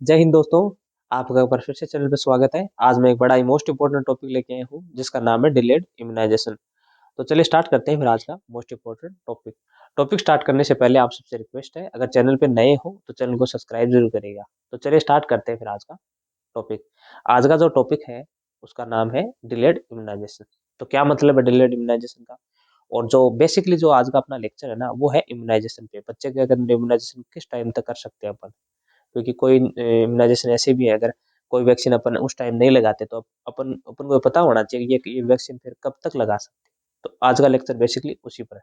जय हिंद दोस्तों। आपका एक बार फिर से चैनल पे स्वागत है। आज मैं एक बड़ा ही मोस्ट इंपोर्टेंट टॉपिक लेके आया हूँ जिसका नाम है डिलेड इम्यूनाइजेशन। तो चलिए स्टार्ट करते हैं फिर आज का most important topic. Topic start करने से पहले आप सबसे रिक्वेस्ट है, अगर चैनल पे नए हो तो चैनल को सब्सक्राइब जरूर करिएगा। तो चलिए स्टार्ट करते हैं फिर आज का टॉपिक। आज का जो टॉपिक है उसका नाम है डिलेड इम्यूनाइजेशन। तो क्या मतलब है डिलेड इम्यूनाइजेशन का? और जो बेसिकली जो आज का अपना लेक्चर है ना वो है इम्यूनाइजेशन पे। बच्चे के अगर इम्यूनाइजेशन किस टाइम तक कर सकते हैं अपन, क्योंकि कोई इम्यूनाइजेशन ऐसे भी है, अगर कोई वैक्सीन अपन उस टाइम नहीं लगाते तो अपन अपन को पता होना चाहिए कि ये वैक्सीन फिर कब तक लगा सकते हैं। तो आज का लेक्चर बेसिकली उसी पर है।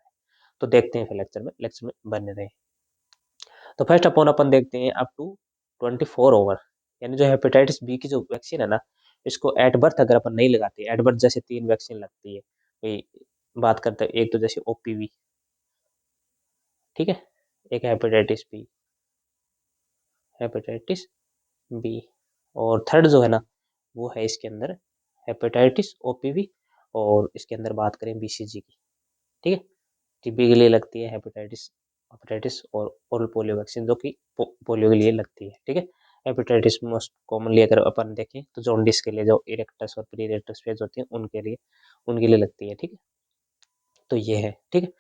तो देखते हैं फिर लेक्चर में बने रहे। तो फर्स्ट अपन देखते हैं अप टू 24 ओवर, यानी जो हेपेटाइटिस बी की जो वैक्सीन है ना, इसको एट बर्थ अगर अपन नहीं लगाते, एट बर्थ जैसे 3 वैक्सीन लगती है। कोई बात करते हैं, एक तो जैसे ओपीवी, ठीक है, एक हेपेटाइटिस बी, हेपेटाइटिस बी, और थर्ड जो है ना वो है इसके अंदर हेपेटाइटिस ओपीवी, और इसके अंदर बात करें बीसीजी की, ठीक है। टीबी के लिए लगती है हेपेटाइटिस, हेपेटाइटिस और ओरल पोलियो वैक्सीन जो कि पोलियो के लिए लगती है, ठीक है। हेपेटाइटिस मोस्ट कॉमनली अगर अपन देखें तो जॉन्डिस के लिए, जो इरेक्टस और प्री इरेक्टस फेज होती है उनके लिए लगती है, ठीक है। तो ये है, ठीक है।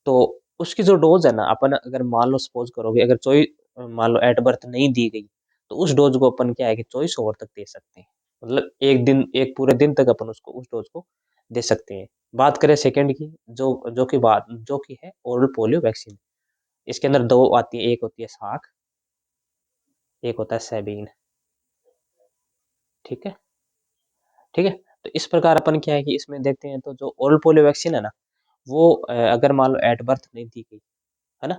तो उसकी जो डोज है ना, अपन अगर मान लो सपोज करोगे, अगर चॉइस मान लो एट बर्थ नहीं दी गई तो उस डोज को अपन क्या है कि 24 ओवर तक दे सकते हैं। मतलब एक पूरे दिन तक अपन उसको उस डोज को दे सकते हैं। बात करें सेकंड की, जो कि है ओरल पोलियो वैक्सीन। इसके अंदर दो आती है, एक होती है साख, एक होता है सेबीन, ठीक है, ठीक है। तो इस प्रकार अपन क्या है कि इसमें देखते हैं, तो जो ओरल पोलियो वैक्सीन है ना वो अगर मान लो एट बर्थ नहीं दी गई है ना,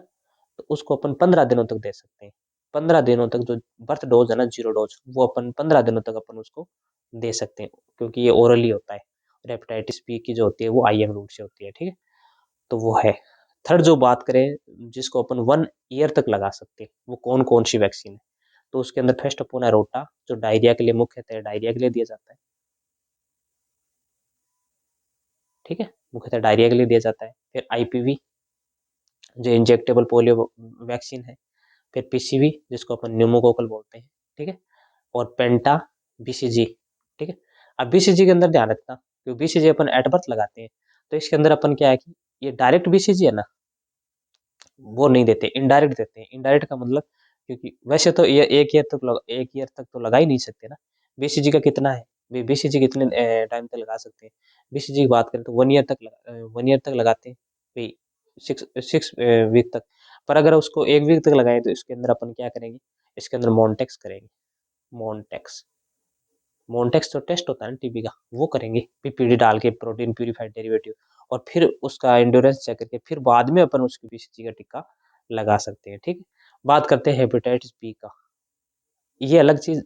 तो उसको अपन 15 दिनों तक दे सकते हैं। 15 दिनों तक जो बर्थ डोज है ना, जीरो डोज, वो अपन 15 दिनों तक अपन उसको दे सकते हैं, क्योंकि ये ओरली होता है। और हेपेटाइटिस बी की जो होती है वो आईएम रूट से होती है, ठीक है। तो वो है। थर्ड जो बात करें, जिसको अपन 1 ईयर तक लगा सकते हैं, वो कौन कौन सी वैक्सीन है? तो उसके अंदर फर्स्ट अपन है रोटा, जो डायरिया के लिए मुख्यतः डायरिया के लिए दिया जाता है, ठीक है, मुख्यतः डायरिया के लिए दिया जाता है। फिर आईपीवी, जो इंजेक्टेबल पोलियो वैक्सीन है। फिर पीसीवी, जिसको अपन न्यूमोकोकल बोलते हैं, ठीक है। और पेंटा बीसीजी, ठीक है। अब बीसीजी के अंदर ध्यान रखना, क्योंकि बीसीजी अपन एट बर्थ लगाते हैं, तो इसके अंदर अपन क्या है कि ये डायरेक्ट बीसीजी है ना वो नहीं देते, इनडायरेक्ट देते हैं। इनडायरेक्ट का मतलब, क्योंकि वैसे तो ये 1 ईयर तक तो लगा ही नहीं सकते ना। बीसीजी का कितना है, बीसीजी कितने टाइम तक लगा सकते हैं? बीसीजी की बात करें तो 1 ईयर तक लगाते हैं भाई, 6 वीक तक। पर अगर उसको 1 वीक तक लगाए तो इसके अंदर अपन क्या करेंगे, इसके अंदर मॉन्टेक्स करेंगे। मॉन्टेक्स, मॉन्टेक्स जो टेस्ट होता है ना टीबी का, वो करेंगे पीपीडी डाल के, प्रोटीन प्यूरिफाइड डेरिवेटिव, और फिर उसका एंड्योरेंस चेक करके फिर बाद में अपन उसकी बीसीजी का टिक्का लगा सकते हैं, ठीक है। बात करते हैं हेपेटाइटिस बी का। ये अलग चीज,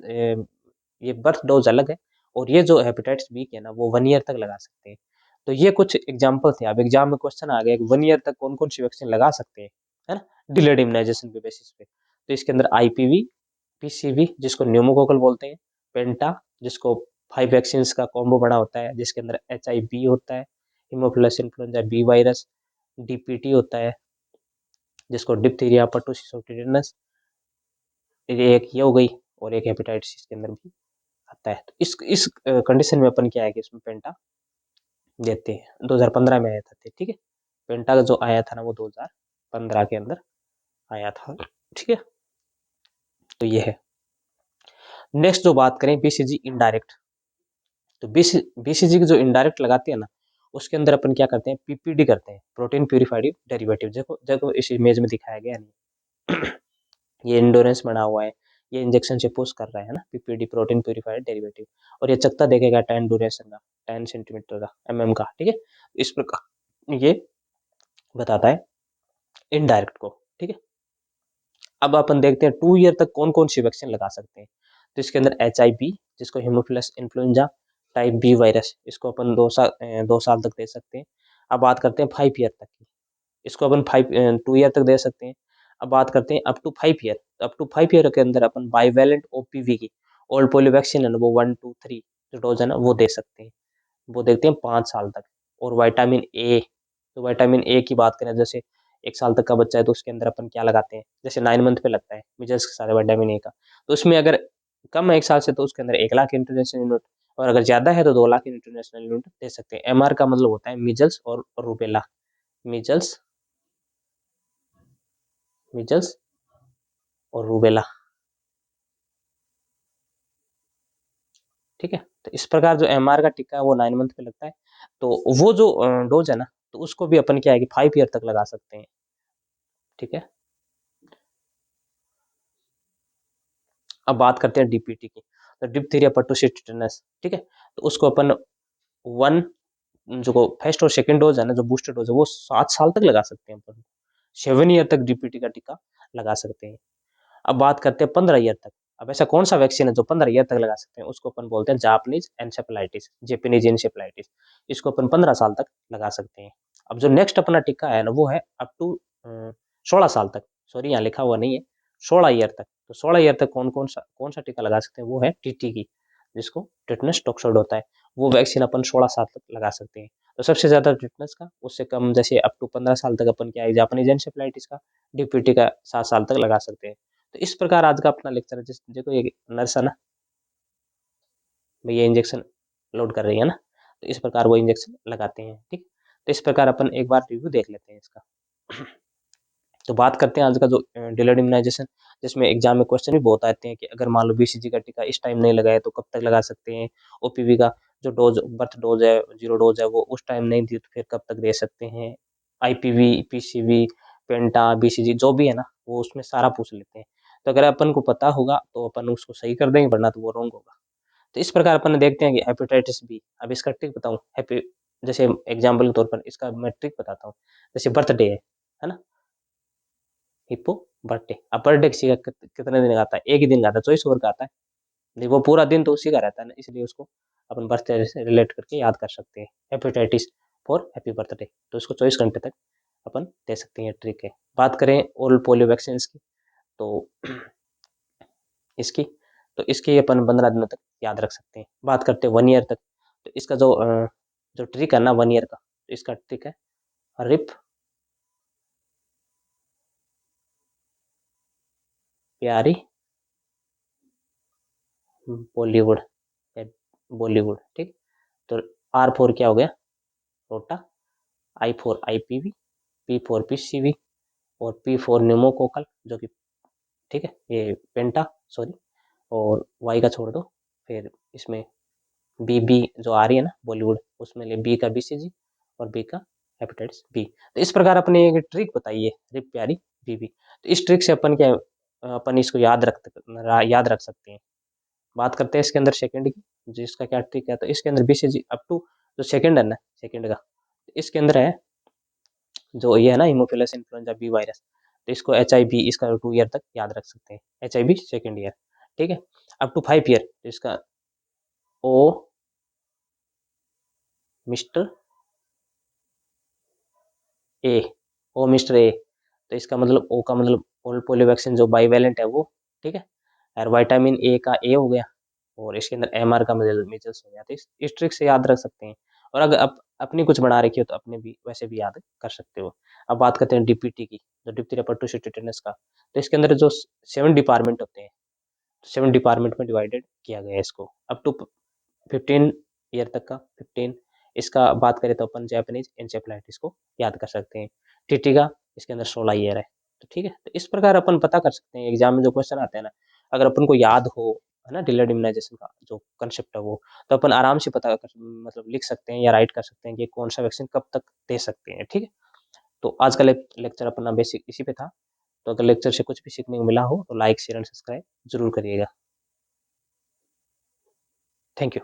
ये बर्थ डोज अलग है, और ये जो हेपेटाइटिस बी के है ना वो 1 ईयर तक लगा सकते हैं। तो ये कुछ एग्जाम्पल थे। अब एग्जाम में क्वेश्चन आ गया कि 1 ईयर तक कौन कौन सी वैक्सीन लगा सकते हैं, है ना, डिलेड इम्यूनाइजेशन के बेसिस पे। तो इसके अंदर आईपीवी, पीसीवी जिसको न्यूमोकोकल बोलते हैं, पेंटा जिसको 5 वैक्सीन का कॉम्बो बना होता है, जिसके अंदर एचआईवी होता है, haemophilus influenza B virus, DPT होता है जिसको डिप्थीरिया पर्टुसिस, ये एक ये हो गई, और एक हेपेटाइटिस इसके अंदर भी आता है। तो इस कंडीशन में अपन क्या है कि इसमें पेंटा देते हैं। 2015 में आया था, ठीक है। पेंटा का जो आया था ना वो 2015 के अंदर आया था, ठीक है। तो ये है। नेक्स्ट जो बात करें बीसीजी इनडायरेक्ट, तो बीसीजी की जो इनडायरेक्ट लगाते हैं ना, उसके अंदर अपन क्या करते हैं, पीपीडी करते हैं, प्रोटीन प्यूरिफाइड डेरिवेटिव। देखो देखो इस इमेज में दिखाया गया नहीं ये इंडोरेंस बना हुआ है, ये इंजेक्शन से पुश कर रहा है ना, पीपीडी प्रोटीन प्यूरिफाइड डेरिवेटिव। और ये चकता देखेगा 10 ड्यूरेशन का, 10 सेंटीमीटर का, का, ठीक है। इस प्रकार ये बताता है इनडायरेक्ट को, ठीक है। अब अपन देखते हैं 2 ईयर तक कौन कौन सी वैक्सीन लगा सकते हैं। तो इसके अंदर एचआईवी, जिसको haemophilus influenza type B virus, इसको अपन 2 साल तक दे सकते हैं। अब बात करते हैं 5 ईयर तक की, इसको अपन 2 ईयर तक दे सकते हैं। अब बात करते हैं up to 5 year, up to 5 year के अंदर अपन बाईवैलेंट ओपीवी की, ओल्ड पोलियो वैक्सीन है ना, वो 1 2 3 जो डोज है ना वो दे सकते हैं। वो देखते हैं 5 साल तक। और विटामिन ए, तो विटामिन ए की बात करें, जैसे 1 साल तक का बच्चा है तो उसके अंदर अपन क्या लगाते हैं, जैसे 9 मंथ पे लगता है मीजल्स के साथ विटामिन ए का, तो उसमें अगर कम है 1 साल से तो उसके अंदर 1 लाख इंटरनेशनल यूनिट, और अगर ज़्यादा है तो 2 लाख इंटरनेशनल यूनिट दे सकते हैं। एमआर का मतलब होता है मीजल्स और रूबेला, मीजल्स मीजल्स और रूबेला, ठीक है। तो इस प्रकार जो एमआर का टीका है वो 9 मंथ पे लगता है, तो वो जो डोज है ना, तो उसको भी अपन क्या है कि 5 ईयर तक लगा सकते हैं, ठीक है। अब बात करते हैं डीपीटी की, तो डिप्थीरिया परटूसिस टिटेनस, ठीक है। तो उसको अपन वन जो फर्स्ट और सेकंड डोज है ना, जो बूस्टर डोज है वो 7 साल तक लगा सकते हैं अपन, 7 ईयर तक डीपीटी का टीका लगा सकते हैं। अब बात करते हैं 15 ईयर तक। अब ऐसा कौन सा वैक्सीन है जो 15 ईयर तक लगा सकते हैं, उसको अपन बोलते हैं जापानीज एन्सेफेलाइटिस, जेपनीज एन्सेफेलाइटिस, इसको अपन 15 साल तक लगा सकते हैं। अब जो नेक्स्ट अपना टीका है ना वो है अप टू 16 साल तक, सॉरी यहाँ लिखा हुआ नहीं है, 16 ईयर तक। तो 16 ईयर तक कौन सा टीका लगा सकते हैं, वो है टीटी की, जिसको टिटनेस टॉक्साइड होता है, वो वैक्सीन अपन 16 साल तक लगा सकते हैं। तो सबसे ज्यादा टिटनेस का, उससे कम जैसे अप टू 15 साल तक अपन क्या है जापानीज एन्सेफेलाइटिस का, डीपीटी का 7 साल तक लगा सकते हैं। तो इस प्रकार आज का अपना लेक्चर है, जिस देखो ये नर्स है ना, भैया इंजेक्शन लोड कर रही है ना, तो इस प्रकार वो इंजेक्शन लगाते हैं, ठीक। तो इस प्रकार अपन एक बार रिव्यू देख लेते हैं इसका। तो बात करते हैं आज का जो डिलेड इम्यूनाइजेशन, जिसमें एग्जाम में क्वेश्चन भी बहुत आते हैं कि अगर मान लो बीसीजी का टीका इस टाइम नहीं लगाए तो कब तक लगा सकते हैं, ओपीवी का जो डोज बर्थ डोज है, जीरो डोज है, वो उस टाइम नहीं दी तो फिर कब तक दे सकते हैं, आईपीवी, पीसीवी, पेंटा, बीसीजी जो भी है ना वो उसमें सारा पूछ लेते हैं। तो अगर अपन को पता होगा तो अपन उसको सही कर देंगे, वरना तो वो रॉन्ग होगा। तो इस प्रकार अपन देखते हैं कि हेपेटाइटिस बी, अब इसका ट्रिक बताऊं, हैप्पी जैसे एग्जाम्पल के तौर पर इसका मैं ट्रिक बताता हूँ। जैसे बर्थडे है ना, हिप्पो बर्थडे, अब बर्थडे किसी का कितने दिन का आता है, एक ही दिन का आता है, 24 ओवर का आता है, देखो पूरा दिन तो उसी का रहता है ना, इसलिए उसको अपन बर्थडे से रिलेट करके याद कर सकते हैं, हेपेटाइटिस फॉर हैप्पी बर्थडे, तो इसको 24 घंटे तक अपन दे सकते हैं, ट्रिक है। बात करें ओरल पोलियो वैक्सीन की, तो इसकी तो इसकी अपन 15 दिनों तक याद रख सकते हैं। बात करते हैं 1 ईयर तक, तो इसका जो ट्रिक है ना 1 ईयर का, तो इसका ट्रिक है रिप प्यारी बॉलीवुड, बॉलीवुड, ठीक। तो आर फोर क्या हो गया, rota, I four IPV, P four PCV, और पी फोर न्यूमोकोकल जो कि, ठीक है, ये पेंटा, सॉरी, और वाई का छोड़ दो, फिर इसमें बी बी जो आ रही है ना बॉलीवुड, उसमें ले बी का बीसीजी और बी का हेपेटाइटिस बी। तो इस प्रकार अपने एक ट्रिक बताइए रिप प्यारी बीबी, तो इस ट्रिक से अपन क्या अपन इसको याद रख सकते हैं। बात करते हैं इसके अंदर सेकंड की, जिसका क्या ट्रिक है, तो इसके अंदर बीसीजी अप टू जो सेकंड है ना, सेकंड का, इसके अंदर है जो ये है ना हीमोफिलस इन्फ्लुएंजा बी वायरस, तो इसको HIV इसका 2 ईयर तक याद रख सकते हैं, HIV सेकंड ईयर, ठीक है। अप टू 5 ईयर तो इसका ओ mister A, O mister A, तो इसका मतलब ओ का मतलब ओरल पोलियो वैक्सीन जो बाईवैलेंट है वो, ठीक है। और विटामिन ए का ए हो गया, और इसके अंदर एमआर का मीजल्स हो गया, तो इस ट्रिक से याद रख सकते हैं। और अगर अपनी कुछ बना रखी हो तो अपने भी वैसे भी याद कर सकते हो। अब बात करते हैं डीपीटी की, जो डिप्थीरिया परटूसिस टिटेनस का, तो इसके अंदर जो 7 डिपार्टमेंट होते हैं, 7 डिपार्टमेंट में डिवाइडेड किया गया है इसको, अप टू 15 ईयर तक का 15। इसका बात करें तो अपन जापानीज एन्सेफेलाइटिस को याद कर सकते हैं। टीटी का इसके अंदर 16 ईयर है, तो ठीक है। तो इस प्रकार अपन पता कर सकते हैं एग्जाम में जो क्वेश्चन आते हैं ना, अगर अपन को याद हो, है ना, डिलेड इम्यूनाइजेशन का जो कंसेप्ट है वो, तो अपन आराम से पता कर मतलब लिख सकते हैं या राइट कर सकते हैं कि कौन सा वैक्सीन कब तक दे सकते हैं, ठीक है। तो आज का लेक्चर अपना बेसिक इसी पे था। तो अगर लेक्चर से कुछ भी सीखने को मिला हो तो लाइक शेयर एंड सब्सक्राइब जरूर करिएगा। Thank you.